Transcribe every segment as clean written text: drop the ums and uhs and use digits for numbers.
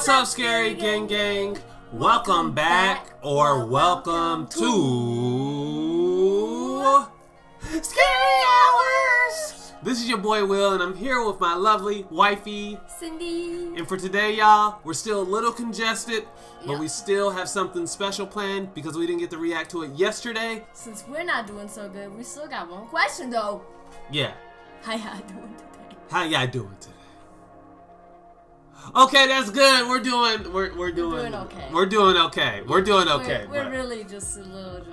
What's up, Scary Gang Gang? Welcome back, or welcome to Scary Hours! This is your boy Will, and I'm here with my lovely wifey, Cindy. And for today, y'all, we're still a little congested, but we still have something special planned because we didn't get to react to it yesterday. Since we're not doing so good, we still got one question, though. Yeah. How y'all doing today? How y'all doing today? Okay, that's good. We're doing okay. We're really just a little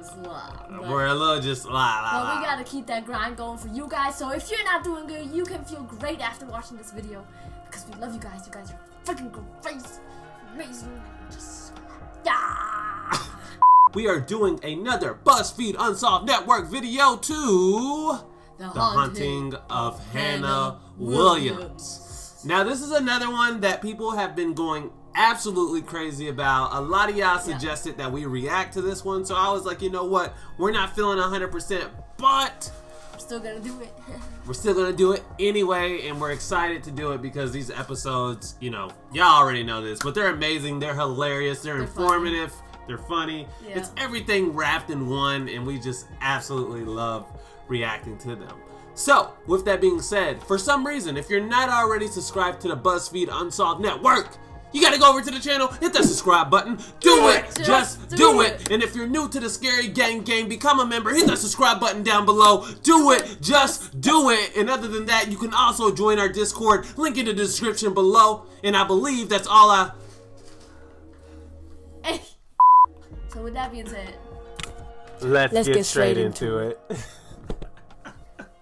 We're a little just But we gotta keep that grind going for you guys. So if you're not doing good, you can feel great after watching this video because we love you guys. You guys are freaking great, amazing. Just We are doing another Buzzfeed Unsolved Network video to The Haunting of Hannah Williams. Now, this is another one that people have been going absolutely crazy about. A lot of y'all suggested that we react to this one, so I was like, you know what? We're not feeling 100%, but we're still gonna do it. We're still gonna do it anyway, and we're excited to do it because these episodes, you know, y'all already know this, but they're amazing, they're hilarious, they're informative, they're funny. Yeah. It's everything wrapped in one, and we just absolutely love reacting to them. So, with that being said, for some reason, if you're not already subscribed to the Buzzfeed Unsolved Network, you gotta go over to the channel, hit that subscribe button, do it, just do it. And if you're new to the Scary Gang Gang, become a member, hit that subscribe button down below, do it, just do it. And other than that, you can also join our Discord, link in the description below. And I believe that's all So with that being said, let's get straight into it.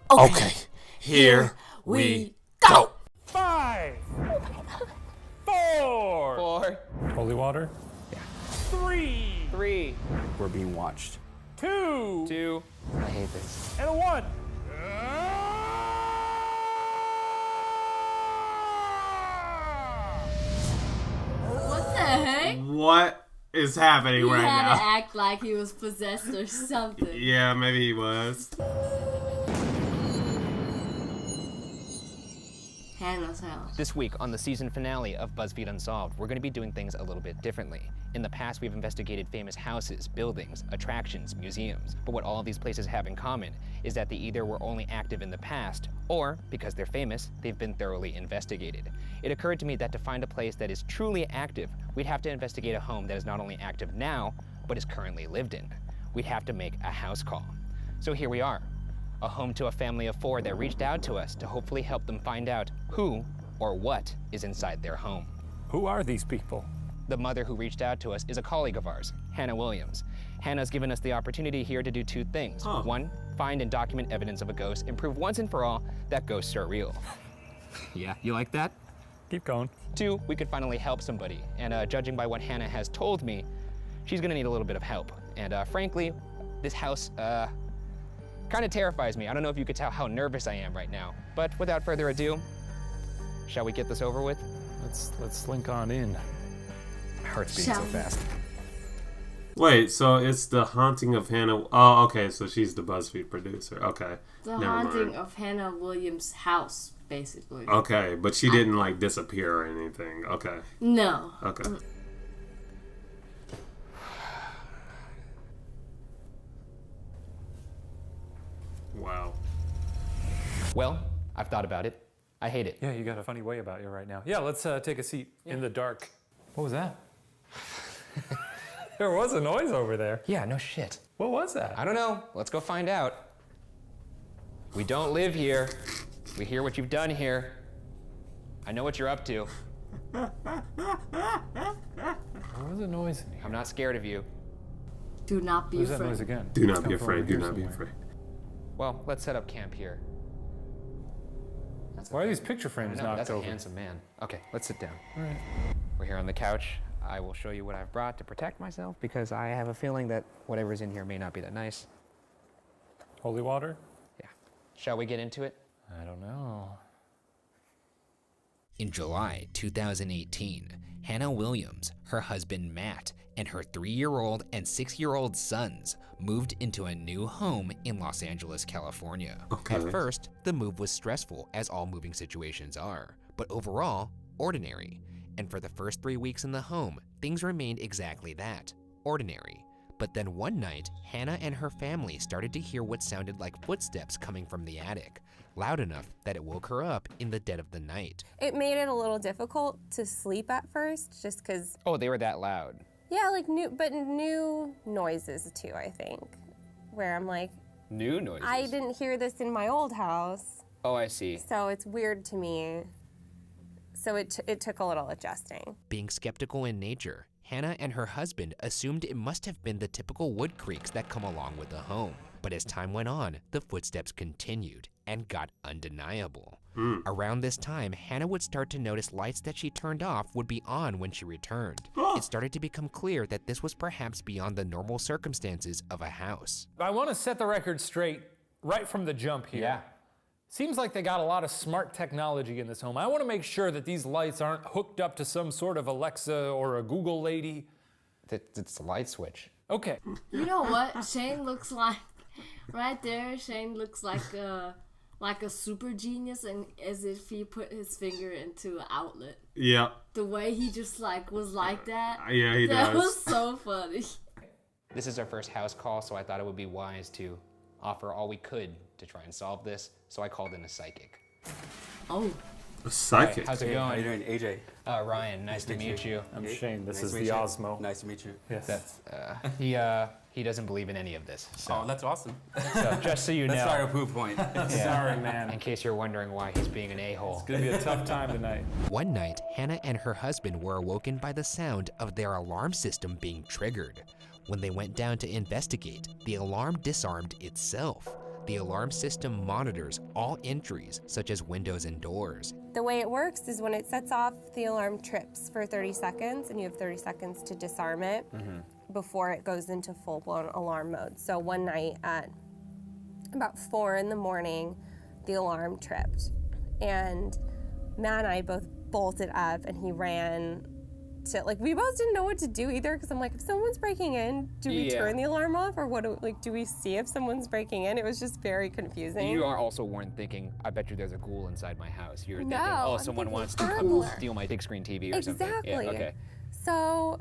Okay, here we go. 5, 4, Holy water. 3, We're being watched. 2, I hate this. and a 1. what the heck? What is happening right now? He had to act like he was possessed or something. Yeah, maybe he was. Hannah's house. This week on the season finale of BuzzFeed Unsolved, we're going to be doing things a little bit differently. In the past, we've investigated famous houses, buildings, attractions, museums. But what all of these places have in common is that they either were only active in the past, or, because they're famous, they've been thoroughly investigated. It occurred to me that to find a place that is truly active, we'd have to investigate a home that is not only active now, but is currently lived in. We'd have to make a house call. So here we are. A home to a family of 4 that reached out to us to hopefully help them find out who or what is inside their home. Who are these people? The mother who reached out to us is a colleague of ours, Hannah Williams. Hannah's given us the opportunity here to do 2 things. 1, find and document evidence of a ghost and prove once and for all that ghosts are real. Yeah, you like that? Keep going. 2, we could finally help somebody. And judging by what Hannah has told me, she's gonna need a little bit of help. And frankly, this house, kind of terrifies me. I don't know if you could tell how nervous I am right now. But without further ado, shall we get this over with? Let's slink on in. My heart's beating so fast. Wait, so it's The Haunting of Hannah. Oh, okay, so she's the BuzzFeed producer. Okay. The Haunting of Hannah Williams' house, basically. Okay, but she didn't like disappear or anything. Okay. No. Okay. Wow. Well, I've thought about it. I hate it. Yeah, you got a funny way about you right now. Yeah, let's take a seat in the dark. What was that? There was a noise over there. Yeah, no shit. What was that? I don't know. Let's go find out. We don't live here. We hear what you've done here. I know what you're up to. There was a noise in here. I'm not scared of you. Do not be What was afraid. that noise again? Do not be afraid. Do not be afraid. Well, let's set up camp here. Why are these picture frames knocked That's over? a handsome man. Okay, let's sit down. All right. We're here on the couch. I will show you what I've brought to protect myself because I have a feeling that whatever's in here may not be that nice. Holy water? Yeah. Shall we get into it? I don't know. In July 2018, Hannah Williams, her husband Matt, and her 3-year-old and 6-year-old sons moved into a new home in Los Angeles, California. Okay. At first, the move was stressful, as all moving situations are, but overall, ordinary. and for the first 3 weeks in the home, things remained exactly that, ordinary. But then one night, Hannah and her family started to hear what sounded like footsteps coming from the attic, loud enough that it woke her up in the dead of the night. It made it a little difficult to sleep at first, just because, Oh, they were that loud. yeah, like new noises too, I think, where I'm like, New noises. I didn't hear this in my old house, Oh, I see. so it's weird to me. So it took a little adjusting. Being skeptical in nature, Hannah and her husband assumed it must have been the typical wood creaks that come along with the home. But as time went on, the footsteps continued and got undeniable. Around this time, Hannah would start to notice lights that she turned off would be on when she returned. It started to become clear that this was perhaps beyond the normal circumstances of a house. I want to set the record straight right from the jump here. Yeah. Seems like they got a lot of smart technology in this home. I want to make sure that these lights aren't hooked up to some sort of Alexa or a Google lady. It's the light switch. Okay. You know what? Shane looks like, right there, Shane looks like a super genius, and as if he put his finger into an outlet. Yep. The way he just like was like that. Yeah, he That does. was so funny. This is our first house call, so I thought it would be wise to offer all we could to try and solve this. So I called in a psychic. Oh. A psychic. How's it How you going? doing, AJ? Ryan, nice to meet you. I'm Shane. This Nice is to the meet you. Osmo. Nice to meet you. Yes. He doesn't believe in any of this. So, Oh, that's awesome. so just so you Let's know, start a proof point. Sorry, man. in case you're wondering why he's being an a-hole. Gonna be a tough time tonight. One night, Hannah and her husband were awoken by the sound of their alarm system being triggered. When they went down to investigate, the alarm disarmed itself. The alarm system monitors all entries, such as windows and doors. The way it works is when it sets off, the alarm trips for 30 seconds, and you have 30 seconds to disarm it before it goes into full-blown alarm mode. So one night at about 4 in the morning, the alarm tripped. And Matt and I both bolted up, and he ran to, like, we both didn't know what to do either, because I'm like, if someone's breaking in, do we Yeah. turn the alarm off, or what? Do we see if someone's breaking in? It was just very confusing. You are also weren't thinking, I bet you there's a ghoul inside my house. You're thinking, No, oh, I'm someone thinking wants to come burglar. steal my big screen TV or something. Exactly. Yeah, okay. So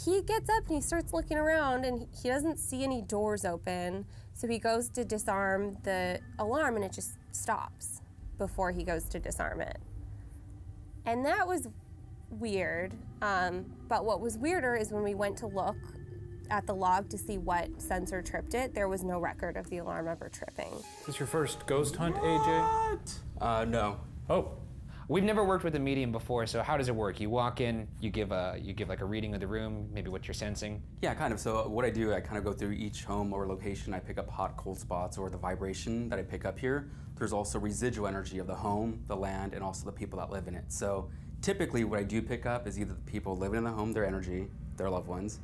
he gets up and he starts looking around, and he doesn't see any doors open. So he goes to disarm the alarm, and it just stops before he goes to disarm it. And that was weird. But what was weirder is when we went to look at the log to see what sensor tripped it, there was no record of the alarm ever tripping. Is this your first ghost hunt, AJ? No. Oh, We've never worked with a medium before, so how does it work? You walk in, you give like a reading of the room, maybe what you're sensing. Yeah, kind of. So what I do, I kind of go through each home or location. I pick up hot, cold spots or the vibration that I pick up here. There's also residual energy of the home, the land, and also the people that live in it. So typically what I do pick up is either the people living in the home, their energy, their loved ones,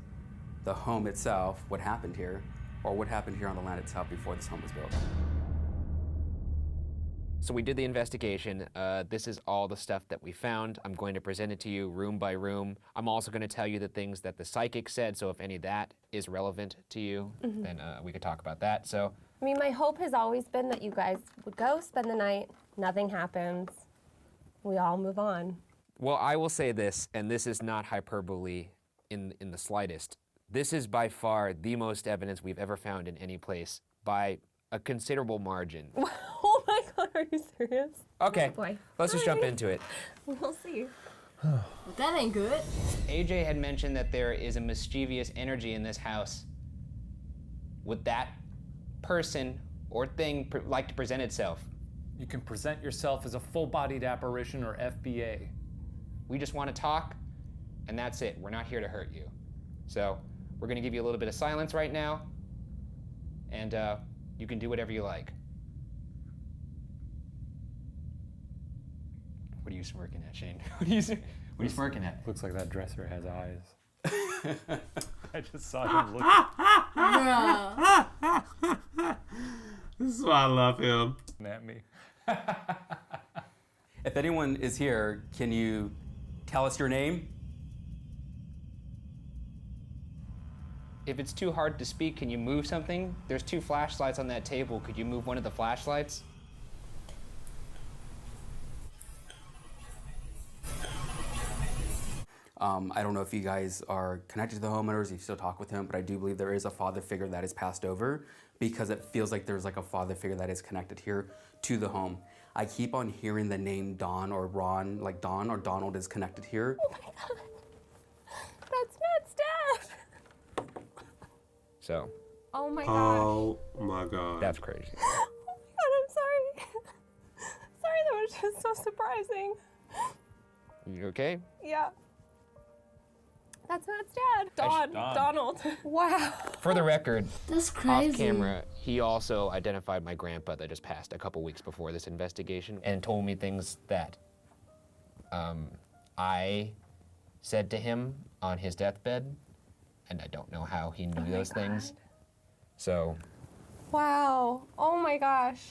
the home itself, what happened here, or what happened here on the land itself before this home was built. So we did the investigation. This is all the stuff that we found. I'm going to present it to you room by room. I'm also going to tell you the things that the psychic said, so if any of that is relevant to you, then we could talk about that. So I mean, my hope has always been that you guys would go spend the night, nothing happens, we all move on. well, I will say this, and this is not hyperbole in the slightest. This is by far the most evidence we've ever found in any place by a considerable margin. Oh my God, are you serious? Okay, Boy. let's just jump Alright. into it. We'll see. But that ain't good. AJ had mentioned that there is a mischievous energy in this house. Would that person or thing like to present itself? you can present yourself as a full-bodied apparition or FBA. We just want to talk, and that's it. We're not here to hurt you. So we're going to give you a little bit of silence right now, and you can do whatever you like. What are you smirking at, Shane? What are you smirking at? Looks like that dresser has eyes. I just saw him look Bruh. This is why I love him. at me. If anyone is here, can you tell us your name? If it's too hard to speak, can you move something? There's 2 flashlights on that table. Could you move one of the flashlights? I don't know if you guys are connected to the homeowners, if you still talk with him, but I do believe there is a father figure that is passed over because it feels like there's like a father figure that is connected here to the home. I keep on hearing the name Don or Ron, like Don or Donald is connected here. Oh my God. That's Matt's dad. So, Oh my gosh. Oh my God. that's crazy. Oh my God, I'm sorry. Sorry, that was just so surprising. You okay? Yeah. That's Matt's dad. Donald. Wow. For the record, That's crazy. off camera, he also identified my grandpa that just passed a couple weeks before this investigation and told me things that I said to him on his deathbed, and I don't know how he knew those things. So, Wow. Oh my gosh.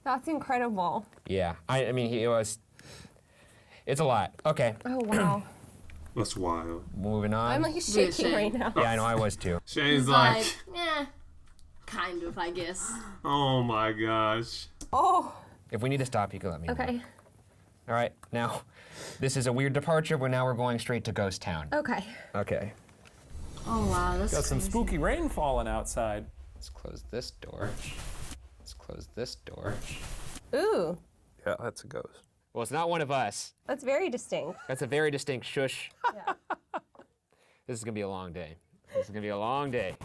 That's incredible. yeah, I mean, it's a lot. Okay, Oh wow. That's wild. moving on. I'm like shaking Shane. right now. Yeah, I know, I was too. Shane's He's like, yeah, kind of, I guess. oh my gosh. Oh. If we need to stop, you can let me know. Okay. All right, now, this is a weird departure, but now we're going straight to Ghost Town. Okay. Okay. Oh wow, that's Got some crazy. spooky rain falling outside. Let's close this door. Let's close this door. Ooh. Yeah, that's a ghost. Well, it's not one of us. That's very distinct. That's a very distinct shush. Yeah. This is gonna be a long day. This is gonna be a long day.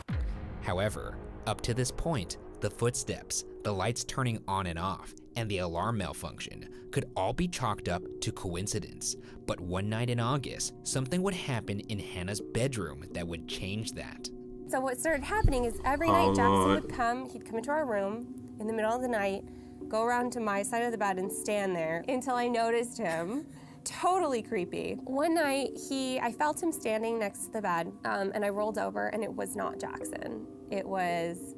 However, up to this point, the footsteps, the lights turning on and off, and the alarm malfunction could all be chalked up to coincidence. But one night in August, something would happen in Hannah's bedroom that would change that. So what started happening is every Oh, night Jackson Lord. would come, he'd come into our room in the middle of the night, go around to my side of the bed and stand there until I noticed him. Totally creepy. One night, I felt him standing next to the bed, and I rolled over, and it was not Jackson. It was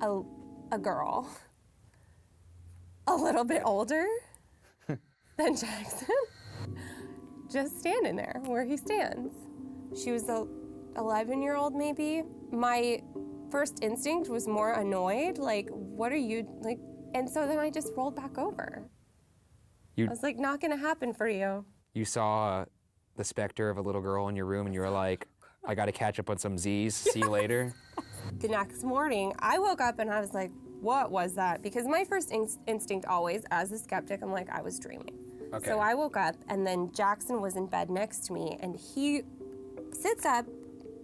a girl, a little bit older than Jackson, just standing there where he stands. She was a 11-year-old maybe. My first instinct was more annoyed, like, what are you, like, and so then I just rolled back over. I was like, not gonna happen for you. You saw the specter of a little girl in your room and you were like, I gotta catch up on some Z's, see you later. The next morning, I woke up and I was like, what was that? Because my first instinct always, as a skeptic, I'm like, I was dreaming. Okay. So I woke up and then Jackson was in bed next to me and he sits up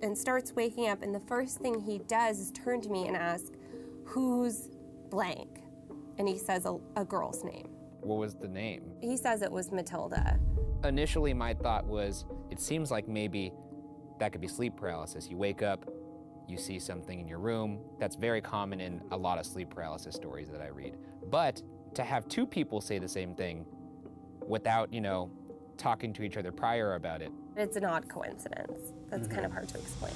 and starts waking up, and the first thing he does is turn to me and ask, who's blank? And he says a girl's name. What was the name? He says it was Matilda. Initially, my thought was, it seems like maybe that could be sleep paralysis. You wake up, you see something in your room. That's very common in a lot of sleep paralysis stories that I read. But to have two people say the same thing without, talking to each other prior about it. It's an odd coincidence. That's kind of hard to explain.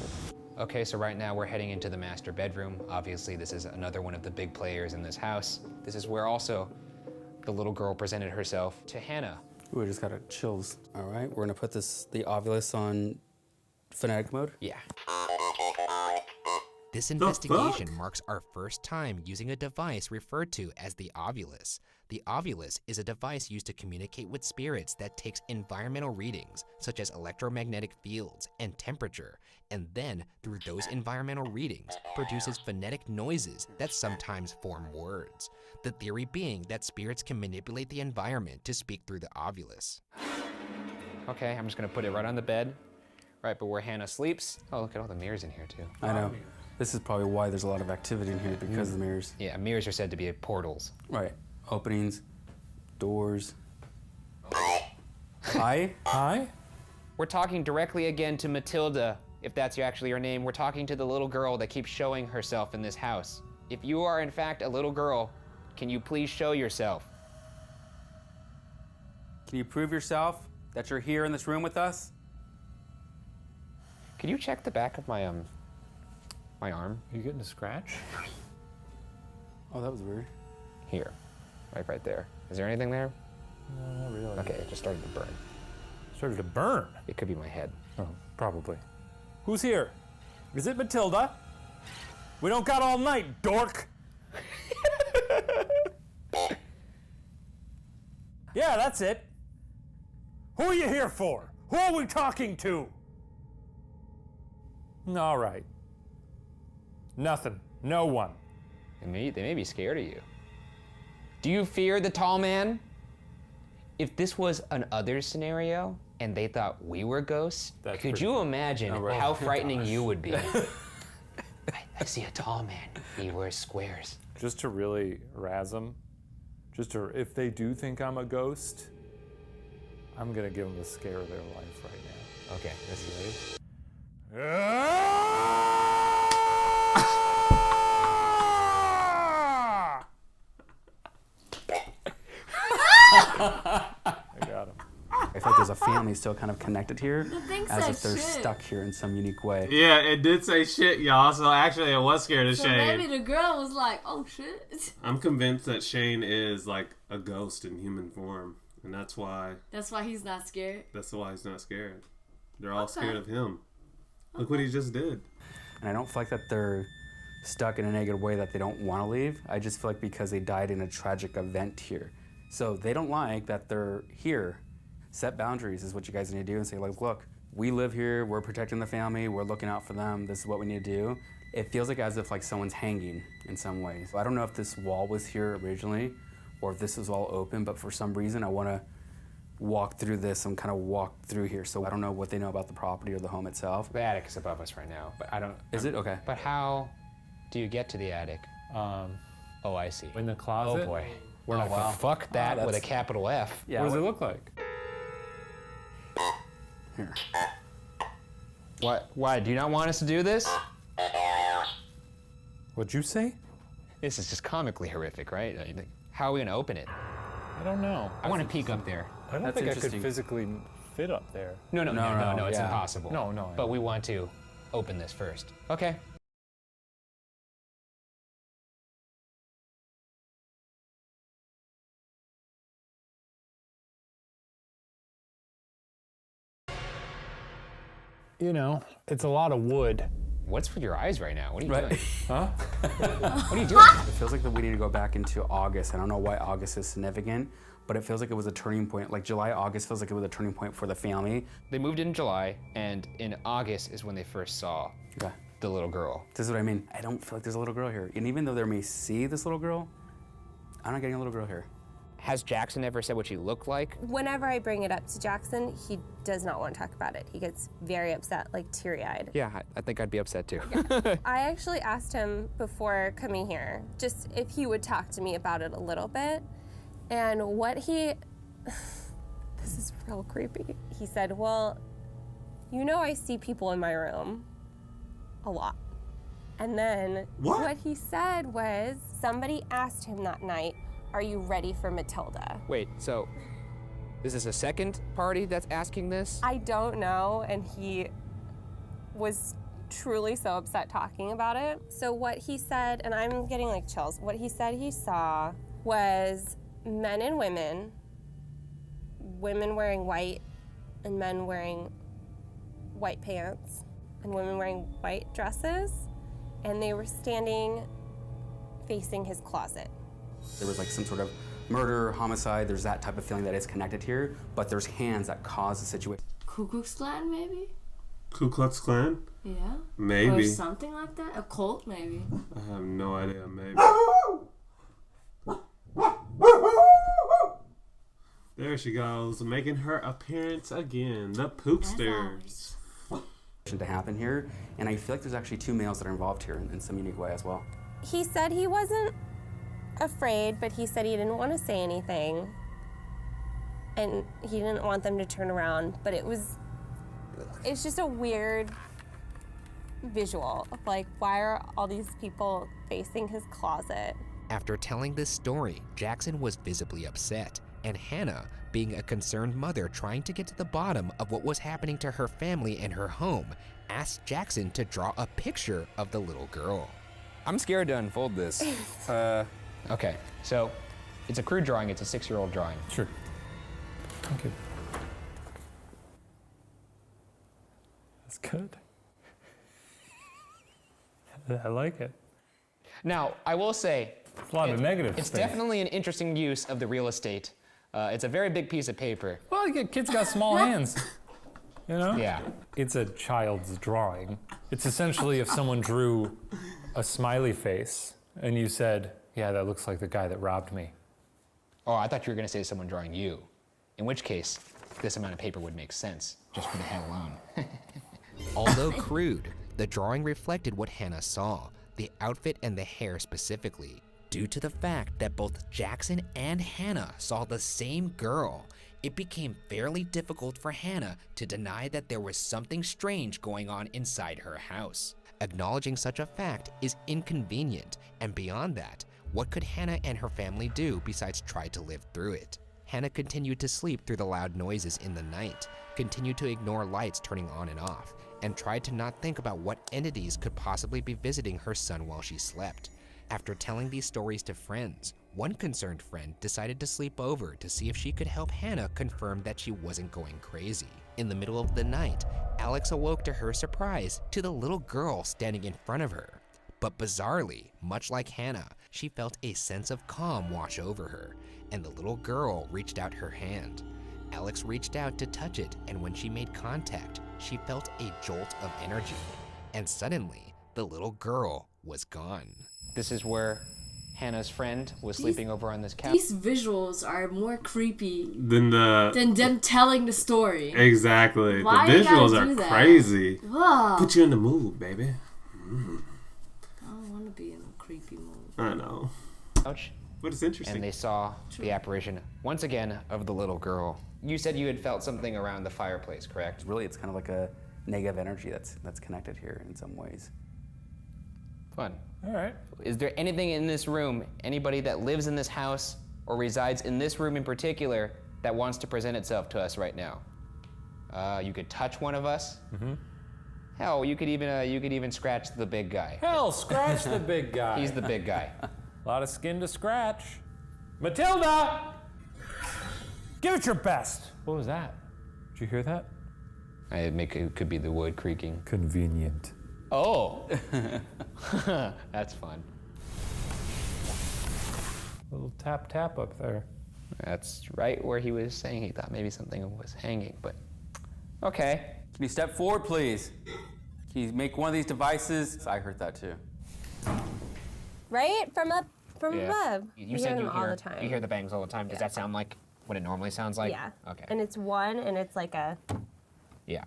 Okay, so right now we're heading into the master bedroom. Obviously, this is another one of the big players in this house. This is where also the little girl presented herself to Hannah. Ooh, I just got chills. All right, we're gonna put the Ovilus on phonetic mode. Yeah. This investigation marks our first time using a device referred to as the Ovilus. The Ovilus is a device used to communicate with spirits that takes environmental readings, such as electromagnetic fields and temperature, and then, through those environmental readings, produces phonetic noises that sometimes form words. The theory being that spirits can manipulate the environment to speak through the Ovilus. Okay, I'm just gonna put it right on the bed, right but where Hannah sleeps. Oh, look at all the mirrors in here too. I know. This is probably why there's a lot of activity in here because of the mirrors. Yeah, mirrors are said to be portals. Right. Openings, doors. Hi? Hi? We're talking directly again to Matilda, if that's actually her name. We're talking to the little girl that keeps showing herself in this house. If you are in fact a little girl, can you please show yourself? Can you prove yourself that you're here in this room with us? Could you check the back of my my arm? Are you getting a scratch? Oh, that was weird. Here, right there. Is there anything there? No, not really. Okay, it just started to burn. Started to burn. It could be my head. Oh, probably. Who's here? Is it Matilda? We don't got all night, dork. Yeah, that's it. Who are you here for? Who are we talking to? All right. Nothing. No one. They may be scared of you. Do you fear the tall man? If this was an other scenario and they thought we were ghosts, could you imagine how frightening you would be? I see a tall man. He wears squares. Just to really razz them, if they do think I'm a ghost, I'm gonna give them the scare of their life right now. Okay, this is ready. I got him. I feel like there's a family still kind of connected here, thing as said if they're shit. stuck here in some unique way. Yeah, it did say shit, y'all. So actually, I was scared of So Shane. maybe the girl was like, oh shit. I'm convinced that Shane is like a ghost in human form, and that's why That's why he's not scared. he's not scared. They're all scared of him. Look what he just did. And I don't feel like that they're stuck in a negative way that they don't want to leave. I just feel like because they died in a tragic event here. So they don't like that they're here. Set boundaries is what you guys need to do and say, like, look, we live here, we're protecting the family, we're looking out for them, this is what we need to do. It feels like as if like someone's hanging in some ways. I don't know if this wall was here originally or if this was all open, but for some reason I want to walk through this and kind of walk through here. So I don't know what they know about the property or the home itself. The attic is above us right now, but I don't. Is it? Okay. But how do you get to the attic? Oh, I see. In the closet? Oh boy. We're not gonna fuck that with a capital F. Yeah, What does it look like? Here. What? Why? Do you not want us to do this? What'd you say? This is just comically horrific, right? How are we gonna open it? I don't know. I want to peek up there. I don't That's think I could interesting. physically fit up there. No, it's yeah. impossible. No. But we want to open this first. Okay. You know, it's a lot of wood. What's with your eyes right now? What are you Right. doing? Huh? What are you doing? It feels like that we need to go back into August. I don't know why August is significant, but it feels like it was a turning point. Like July, August feels like it was a turning point for the family. They moved in July, and in August is when they first saw Okay. the little girl. This is what I mean. I don't feel like there's a little girl here. And even though they may see this little girl, I'm not getting a little girl here. Has Jackson ever said what she looked like? Whenever I bring it up to Jackson, he does not want to talk about it. He gets very upset, like teary-eyed. Yeah, I think I'd be upset too. I actually asked him before coming here, just if he would talk to me about it a little bit. And what he, this is real creepy. He said, well, you know I see people in my room a lot. And then what he said was, somebody asked him that night, are you ready for Matilda? Wait, so this is a second party that's asking this? I don't know, and he was truly so upset talking about it. So what he said, and I'm getting like chills, what he said he saw was men and women wearing white and men wearing white pants and women wearing white dresses, and they were standing facing his closet. There was like some sort of murder, homicide, there's that type of feeling that is connected here, but there's hands that cause the situation. Ku Klux Klan, maybe? Ku Klux Klan? Yeah. Maybe. Or something like that. A cult, maybe. I have no idea. Maybe. There she goes, making her appearance again. The poopsters. To happen here, and I feel like there's actually two males that are involved here in some unique way as well. He said he wasn't afraid, but he said he didn't want to say anything. And he didn't want them to turn around, but it's just a weird visual of like, why are all these people facing his closet? After telling this story, Jackson was visibly upset, and Hannah, being a concerned mother trying to get to the bottom of what was happening to her family and her home, asked Jackson to draw a picture of the little girl. I'm scared to unfold this. Okay, so it's a crude drawing. It's a 6-year-old drawing. Sure. Thank you. That's good. I like it. Now, I will say, It's a lot of negative it's space. definitely an interesting use of the real estate. It's a very big piece of paper. Well, kids got small hands. you know? Yeah. It's a child's drawing. It's essentially if someone drew a smiley face and you said, yeah, that looks like the guy that robbed me. Oh, I thought you were gonna say someone drawing you. In which case, this amount of paper would make sense, just for the head alone. Although crude, the drawing reflected what Hannah saw, the outfit and the hair specifically. Due to the fact that both Jackson and Hannah saw the same girl, it became fairly difficult for Hannah to deny that there was something strange going on inside her house. Acknowledging such a fact is inconvenient, and beyond that, what could Hannah and her family do besides try to live through it? Hannah continued to sleep through the loud noises in the night, continued to ignore lights turning on and off, and tried to not think about what entities could possibly be visiting her son while she slept. After telling these stories to friends, one concerned friend decided to sleep over to see if she could help Hannah confirm that she wasn't going crazy. In the middle of the night, Alex awoke to her surprise to the little girl standing in front of her. But bizarrely, much like Hannah, she felt a sense of calm wash over her, and the little girl reached out her hand. Alex reached out to touch it, and when she made contact, she felt a jolt of energy. And suddenly, the little girl was gone. This is where Hannah's friend was sleeping over on this couch. These visuals are more creepy Than them telling the story. Exactly. Why the you gotta visuals do are that? crazy. Whoa. Put you in the mood, baby. I don't want to be in a creepy mood. I know. Couch, But it's interesting. and they saw the apparition, once again, of the little girl. You said you had felt something around the fireplace, correct? Really, it's kind of like a negative energy that's connected here in some ways. Fun. All right. Is there anything in this room, anybody that lives in this house or resides in this room in particular, that wants to present itself to us right now? You could touch one of us. Mm-hmm. Hell, you could even scratch the big guy. Hell, scratch the big guy. He's the big guy. A lot of skin to scratch. Matilda! Give it your best. What was that? Did you hear that? It could be the wood creaking. Convenient. Oh, that's fun. Little tap tap up there. That's right where he was saying he thought maybe something was hanging, but okay. Can you step forward, please? Can you make one of these devices? I heard that too. Right? From above. You We said hear you them all the time. You hear the bangs all the time. Does that sound like what it normally sounds like? Yeah. Okay. And it's one, and it's like a. Yeah.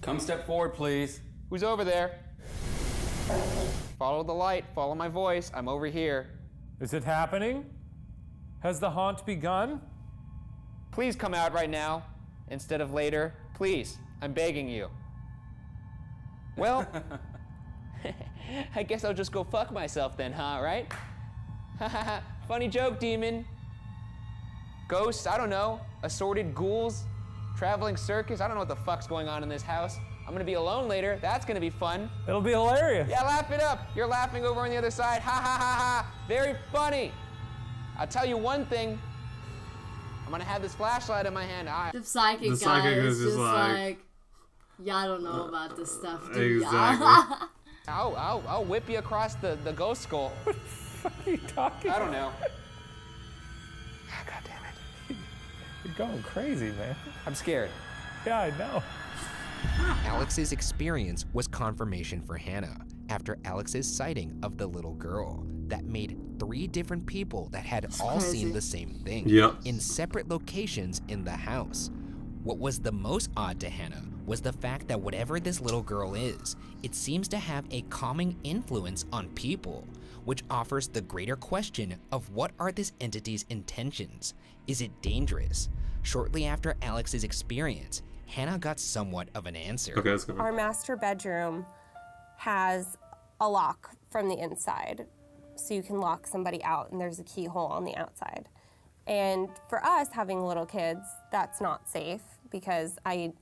Come step forward, please. Who's over there? Follow the light. Follow my voice. I'm over here. Is it happening? Has the haunt begun? Please come out right now instead of later. Please. I'm begging you. Well, I guess I'll just go fuck myself then, huh? Right? Funny joke, demon. Ghosts, I don't know. Assorted ghouls. Traveling circus. I don't know what the fuck's going on in this house. I'm gonna be alone later. That's gonna be fun. It'll be hilarious. Yeah, laugh it up. You're laughing over on the other side. Ha ha ha ha. Very funny. I'll tell you one thing. I'm gonna have this flashlight in my hand. The psychic The guy psychic is is just just like- like, y'all don't know about this stuff, do Exactly. y'all? I'll whip you across the ghost skull. What are you talking I don't know. God damn it. You're going crazy, man. I'm scared. Yeah, I know. Alex's experience was confirmation for Hannah after Alex's sighting of the little girl that made 3 different people that had all crazy. seen the same thing Yep. in separate locations in the house. What was the most odd to Hannah was the fact that whatever this little girl is, it seems to have a calming influence on people, which offers the greater question of what are this entity's intentions? Is it dangerous? Shortly after Alex's experience, Hannah got somewhat of an answer. Okay, let's go. Our master bedroom has a lock from the inside, so you can lock somebody out, and there's a keyhole on the outside. And for us, having little kids, that's not safe because I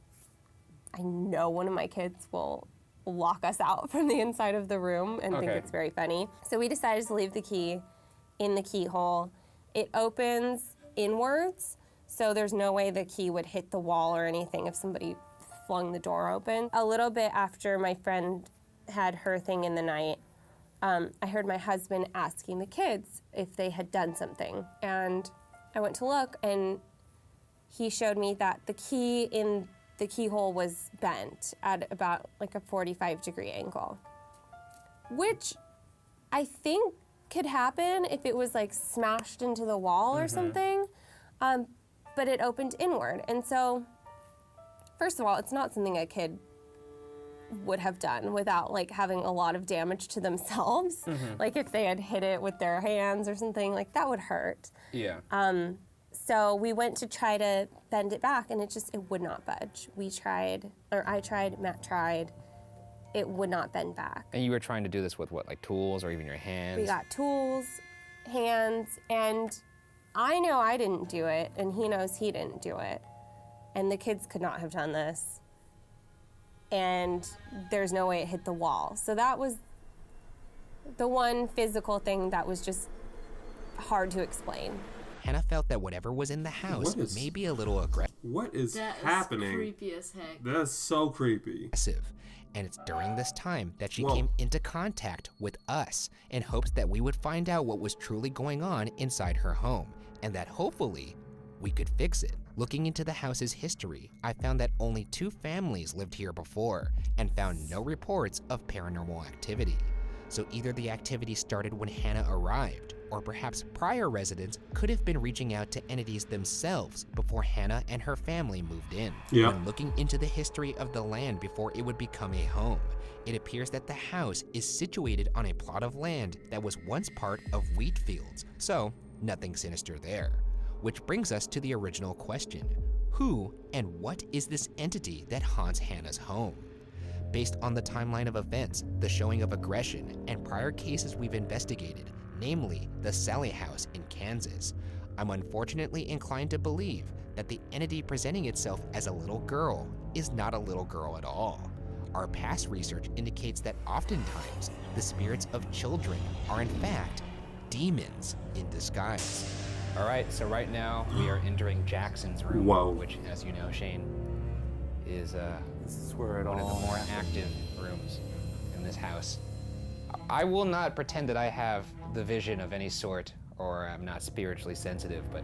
know one of my kids will lock us out from the inside of the room and think Okay. it's very funny. So we decided to leave the key in the keyhole. It opens inwards, so there's no way the key would hit the wall or anything if somebody flung the door open. A little bit after my friend had her thing in the night, I heard my husband asking the kids if they had done something. And I went to look, and he showed me that the key in the keyhole was bent at about like a 45-degree angle, which I think could happen if it was like smashed into the wall or something, but it opened inward. And so, first of all, it's not something a kid would have done without like having a lot of damage to themselves. Like if they had hit it with their hands or something, like that would hurt. Yeah. So we went to try to bend it back, and it would not budge. We tried, or I tried, Matt tried. It would not bend back. And you were trying to do this with what, like tools or even your hands? We got tools, hands, and I know I didn't do it, and he knows he didn't do it. And the kids could not have done this. And there's no way it hit the wall. So that was the one physical thing that was just hard to explain. Hannah felt that whatever was in the house may be a little What is That happening? is creepy as heck. That's so creepy. aggressive. And it's during this time that she came into contact with us in hopes that we would find out what was truly going on inside her home, and that hopefully we could fix it. Looking into the house's history, I found that only 2 families lived here before and found no reports of paranormal activity. So either the activity started when Hannah arrived, or perhaps prior residents could have been reaching out to entities themselves before Hannah and her family moved in. When looking into the history of the land before it would become a home, it appears that the house is situated on a plot of land that was once part of wheat fields, so nothing sinister there. Which brings us to the original question: who and what is this entity that haunts Hannah's home? Based on the timeline of events, the showing of aggression, and prior cases we've investigated, namely the Sally House in Kansas, I'm unfortunately inclined to believe that the entity presenting itself as a little girl is not a little girl at all. Our past research indicates that oftentimes the spirits of children are in fact demons in disguise. All right, so right now we are entering Jackson's room, which, as you know, Shane, is This is where it one of all the more active rooms in this house. I will not pretend that I have the vision of any sort, or I'm not spiritually sensitive, but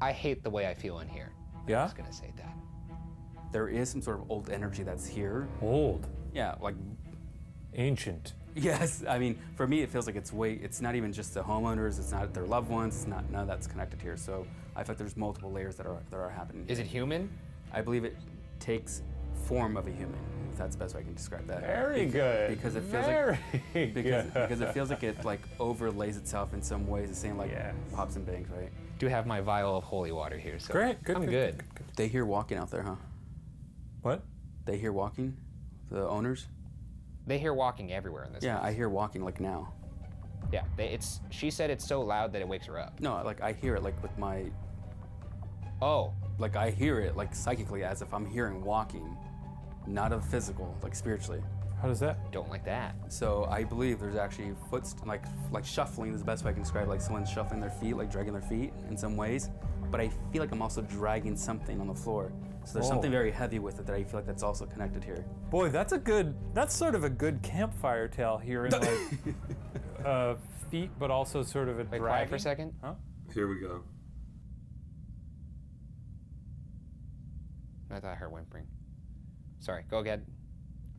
I hate the way I feel in here. Yeah? I'm just gonna say that. There is some sort of old energy that's here. Old. Yeah, like Ancient. yes. I mean, for me, it feels like it's not even just the homeowners. It's not their loved ones. It's not none of that's connected here. So I feel like there's multiple layers that are happening. Is it human? I believe it takes form of a human. If that's the best way I can describe that. Very good. Because it feels because it feels like it like overlays itself in some ways. The same like pops and bangs, right? Do have my vial of holy water here, so Great. Good. I'm good. They hear walking out there, huh? What? They hear walking, the owners. They hear walking everywhere in this Yeah, house. I hear walking like now. Yeah, she said it's so loud that it wakes her up. No, like I hear it like with my. Oh. Like I hear it like psychically as if I'm hearing walking, not of physical, like spiritually. How does that? Don't like that. So I believe there's actually like shuffling is the best way I can describe it, like someone's shuffling their feet, like dragging their feet in some ways. But I feel like I'm also dragging something on the floor. So there's something very heavy with it that I feel like that's also connected here. Boy, that's sort of a good campfire tale here in like feet, but also sort of a Wait, dragging. quiet for a second. Huh? Here we go. I thought I heard whimpering. Sorry, go ahead.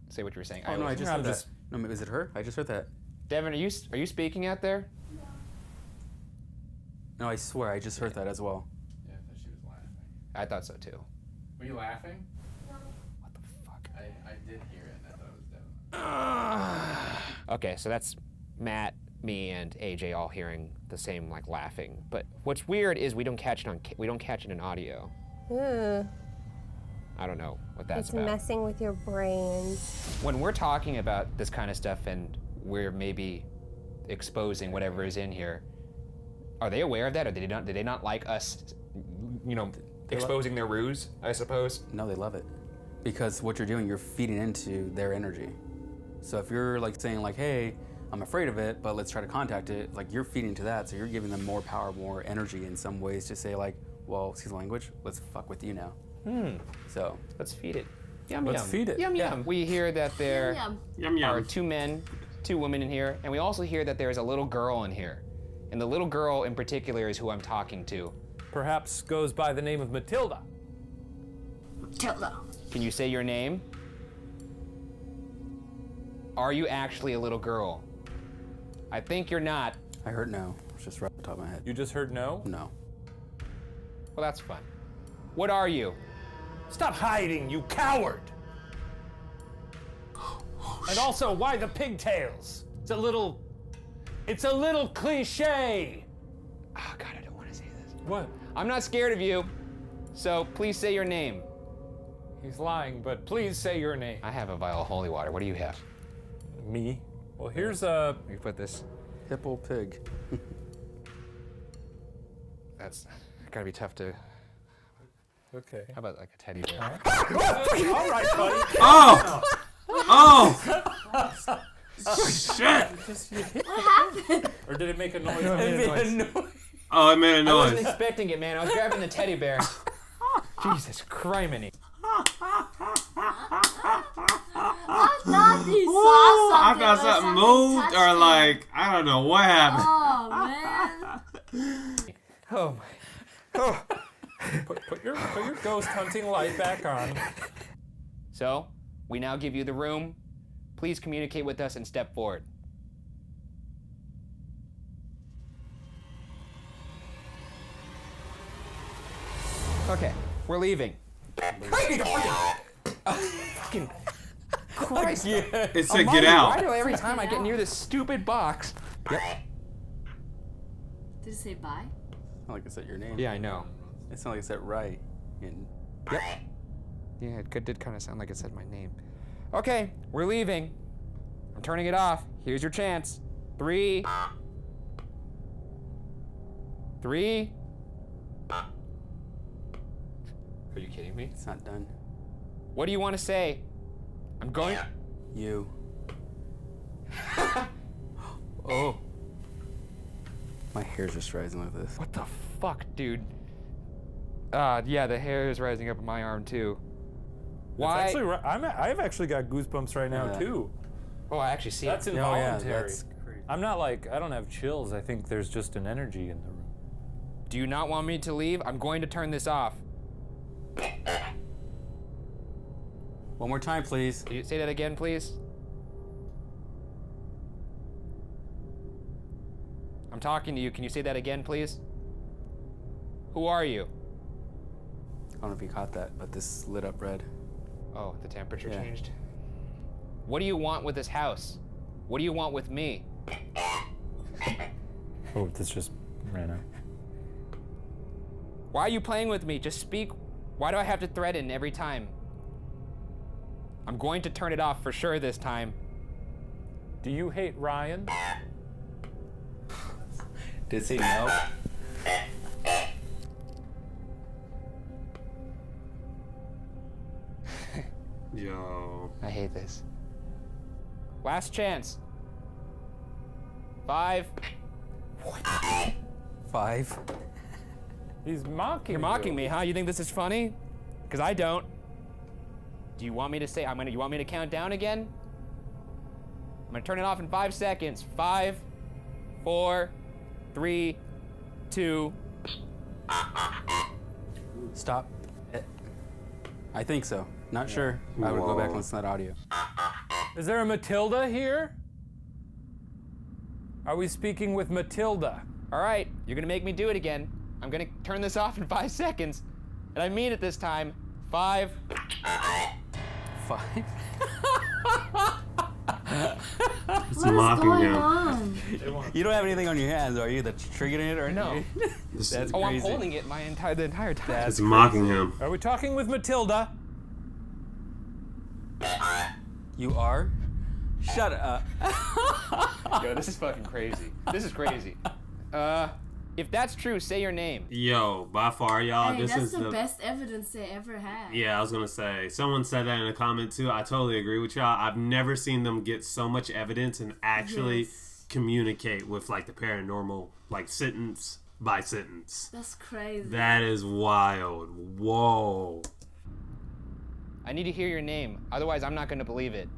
Say what you were saying. Oh no, I just I'm heard just- that. No, is it her? I just heard that. Devin, are you speaking out there? No, I swear I just heard that as well. Yeah, I thought she was laughing. I thought so too. Were you laughing? What the fuck? I did hear it and I thought it was Devin. Okay, so that's Matt, me, and AJ all hearing the same like laughing. But what's weird is we don't catch it in audio. Ugh, I don't know what that's it's about. messing with your brains. When we're talking about this kind of stuff and we're maybe exposing whatever is in here, are they aware of that, or did they not like us, exposing their ruse, I suppose? No, they love it. Because what you're doing, you're feeding into their energy. So if you're like saying like, hey, I'm afraid of it, but let's try to contact it, like you're feeding to that, so you're giving them more power, more energy in some ways to say like, well, excuse the language, let's fuck with you now. So Let's feed it. Yum Let's yum. feed it. Yum Yeah. yum. We hear that there Yum. Yum are yum. 2 men, 2 women in here, and we also hear that there's a little girl in here. And the little girl in particular is who I'm talking to. perhaps goes by the name of Matilda. Matilda. Can you say your name? Are you actually a little girl? I think you're not. I heard no. It's just right off the top of my head. You just heard no? No. Well, that's fun. What are you? Stop hiding, you coward! And also, why the pigtails? It's a little cliche. Oh God, I don't want to say this. What? I'm not scared of you, so please say your name. He's lying, but please say your name. I have a vial of holy water. What do you have? Me? Well, here's a... Let me put this. Hippo pig. That's gotta be tough to... Okay. How about like a teddy bear? All right, buddy. Oh! Oh! Shit! What happened? Or did it make a noise? Oh, it made a I noise. wasn't expecting it, man. I was grabbing the teddy bear. Jesus criminy. I thought he saw I something. thought or something moved touched or him. like, I don't know what happened. Oh man. Oh my. Put your ghost hunting light back on. So, we now give you the room. Please communicate with us and step forward. Okay, we're leaving. Fucking Christ. It said get Why out. do every time I get near this stupid box? Yep. Did it say bye? It's not like I said your name. Yeah, I know. It's not like I said right. And Yep. Yeah, it did kind of sound like it said my name. Okay, we're leaving. I'm turning it off. Here's your chance. 3. 3. Are you kidding me? it's not done. What do you want to say? I'm going. You. Oh. My hair's just rising like this. What the fuck, dude? Yeah, the hair is rising up on my arm too. Why? It's actually, I've actually got goosebumps right now Yeah. too. Oh, I actually see That's it. involuntary. that's crazy. I'm not like, I don't have chills. I think there's just an energy in the room. Do you not want me to leave? I'm going to turn this off. One more time, please. Can you say that again, please? I'm talking to you. Can you say that again, please? Who are you? I don't know if you caught that, but this lit up red. Oh, the temperature Yeah. changed. What do you want with this house? What do you want with me? Oh, this just ran out. Why are you playing with me? Just speak. Why do I have to threaten every time? I'm going to turn it off for sure this time. Do you hate Ryan? Did it say no? Yo. I hate this. Last chance. 5. 5. He's mocking You're mocking me, huh? You think this is funny? Because I don't. Do you want me to say, you want me to count down again? I'm gonna turn it off in 5 seconds. 5, 4, 3, 2. Stop. I think so. Not sure. I would go back and listen to that audio. Is there a Matilda here? Are we speaking with Matilda? All right, you're gonna make me do it again. I'm gonna turn this off in 5 seconds. And I mean it this time. 5. 5. It's What is mocking going him. on? You don't have anything on your hands, are you? That's triggering it or No. That's Oh, I'm crazy. holding it the entire time. It's mocking him. Are we talking with Matilda? You are? Shut up. Yo, this is fucking crazy. This is crazy. If that's true, say your name. Yo, by far, y'all, Hey, this that's is the best evidence they ever had. Yeah, I was gonna say. Someone said that in a comment too. I totally agree with y'all. I've never seen them get so much evidence and actually Yes. communicate with like the paranormal, like sentence by sentence. That's crazy. That is wild. Whoa. I need to hear your name. Otherwise, I'm not going to believe it.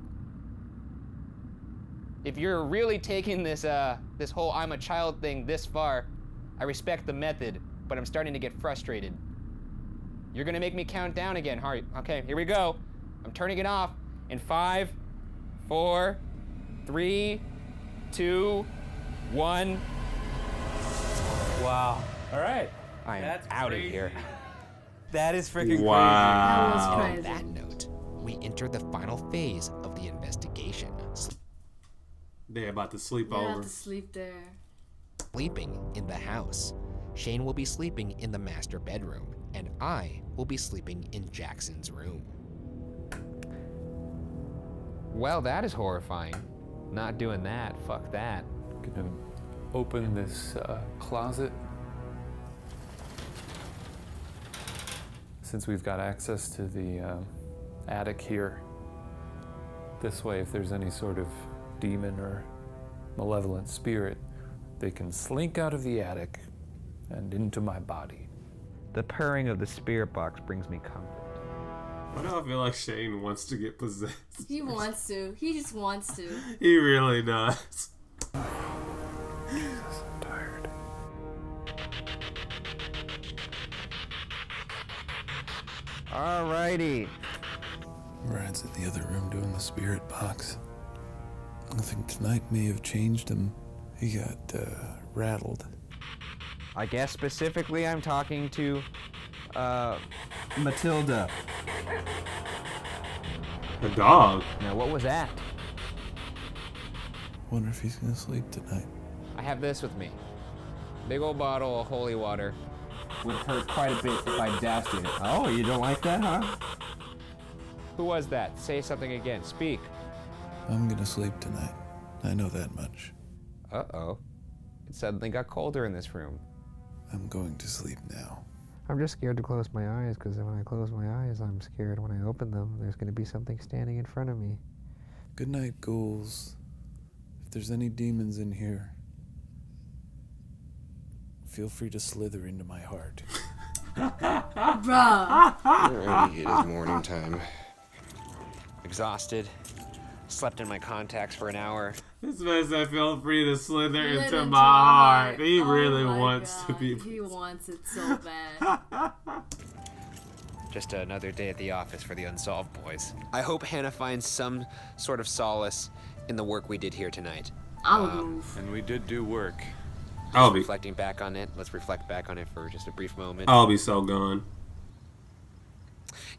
If you're really taking this this whole I'm a child thing this far, I respect the method. but I'm starting to get frustrated. You're gonna make me count down again, Harry. Okay, here we go. I'm turning it off in 5, 4, 3, 2, 1. Wow. All right. I'm That's out of crazy. here. That is freaking Wow. That was On crazy. that note, we enter the final phase of the investigation. They're about to sleep You have over. to sleep there. Sleeping in the house. Shane will be sleeping in the master bedroom, and I will be sleeping in Jackson's room. Well, that is horrifying. Not doing that. Fuck that. Gonna open this closet. Since we've got access to the attic here, this way, if there's any sort of demon or malevolent spirit, they can slink out of the attic and into my body. The purring of the spirit box brings me comfort. Why do I feel like Shane wants to get possessed? He wants to. He just wants to. He really does. Jesus, I'm tired. Alrighty. Brad's in the other room doing the spirit box. I think tonight may have changed him. He got rattled. I guess specifically I'm talking to, Matilda. The dog. now what was that? Wonder if he's gonna sleep tonight. I have this with me. Big old bottle of holy water. Would hurt quite a bit if I doused it. Oh, you don't like that, huh? Who was that? Say something again. Speak. I'm gonna sleep tonight. I know that much. Uh-oh. It suddenly got colder in this room. I'm going to sleep now. I'm just scared to close my eyes because when I close my eyes, I'm scared when I open them, there's going to be something standing in front of me. Good night, ghouls. If there's any demons in here, feel free to slither into my heart. Bruh. Alrighty, it is morning time. Exhausted. Slept in my contacts for an hour. This man said, feel free to slither Slid into into my heart. my- He Oh really my wants to God. be. He wants it so bad. Just another day at the office for the Unsolved boys. I hope Hannah finds some sort of solace in the work we did here tonight. I would move. And we did do work. I'll be. Reflecting back on it, let's reflect back on it for just a brief moment. I'll be so gone.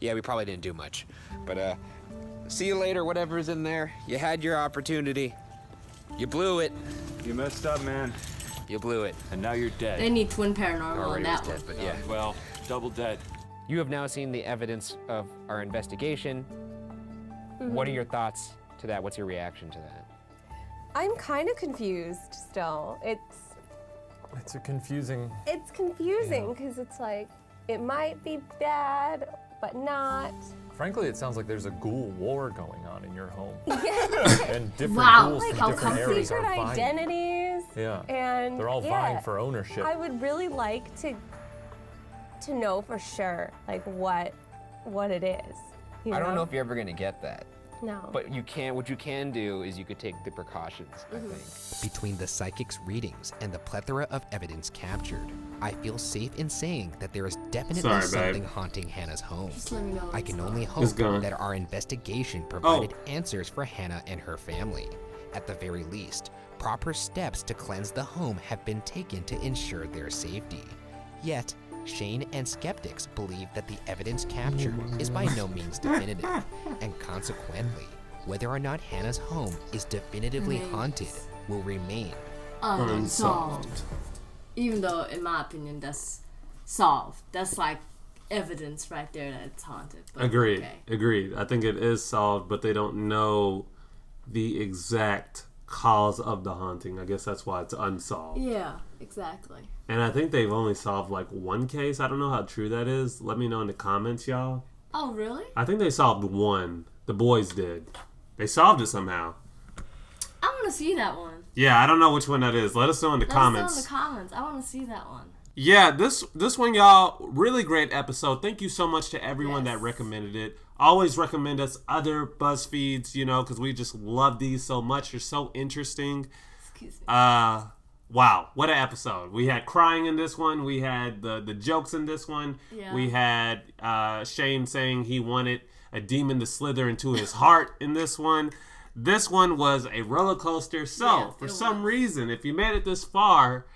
Yeah, we probably didn't do much. But, see you later, whatever's in there. You had your opportunity. You blew it. You messed up, man. You blew it. And now you're dead. They need twin paranormal on Already was that dead, one. but yeah. Well, double dead. You have now seen the evidence of our investigation. What are your thoughts to that? What's your reaction to that? I'm kind of confused still. It's a confusing. It's confusing because it's like it might be bad, but not. Frankly, it sounds like there's a ghoul war going on in your home. Yeah. And different Wow, ghouls like from how different areas Secret are vying. identities. Yeah. And They're all yeah, vying for ownership. I would really like to know for sure like what it is. You I don't know if you're ever gonna get that. No. But you can. What you can do is you could take the precautions. I think. Between the psychic's readings and the plethora of evidence captured, I feel safe in saying that there is definitely Sorry, babe. something haunting Hannah's home. Just let me know. I can only It's hope gone. that our investigation provided answers for Hannah and her family. At the very least, proper steps to cleanse the home have been taken to ensure their safety. Yet, Shane and skeptics believe that the evidence captured is by no means definitive, and consequently, whether or not Hannah's home is definitively Remains. haunted will remain. Unsolved. Even though, in my opinion, that's solved. That's like evidence right there that it's haunted. But Agreed. okay. Agreed. I think it is solved, but they don't know the exact cause of the haunting. I guess that's why it's unsolved. Yeah, exactly. And I think they've only solved like one case. I don't know how true that is. Let me know in the comments, y'all. Oh, really? I think they solved one. The boys did. They solved it somehow. I want to see that one. Yeah, I don't know which one that is. Let us know in the comments. Let us know in the comments. I want to see that one. Yeah, this one, y'all, really great episode. Thank you so much to everyone that recommended it. Always recommend us other BuzzFeeds, because we just love these so much. They're so interesting. Excuse me. wow, what an episode. We had crying in this one. We had the jokes in this one. Yeah. We had Shane saying he wanted a demon to slither into his heart in this one. This one was a roller coaster. So, for some reason, if you made it this far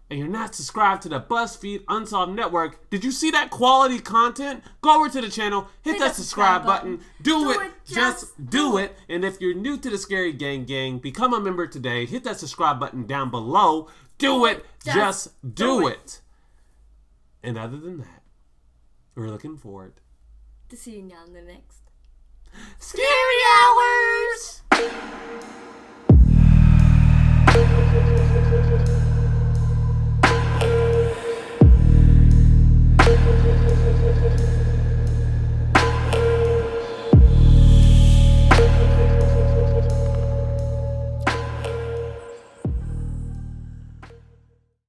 and you're not subscribed to the Buzzfeed Unsolved Network, did you see that quality content? Go over to the channel, hit that subscribe button. Do it. Just do it. And if you're new to the Scary Gang, become a member today. Hit that subscribe button down below. Do it. Just do it. And other than that, we're looking forward to seeing you on the next Scary Hours.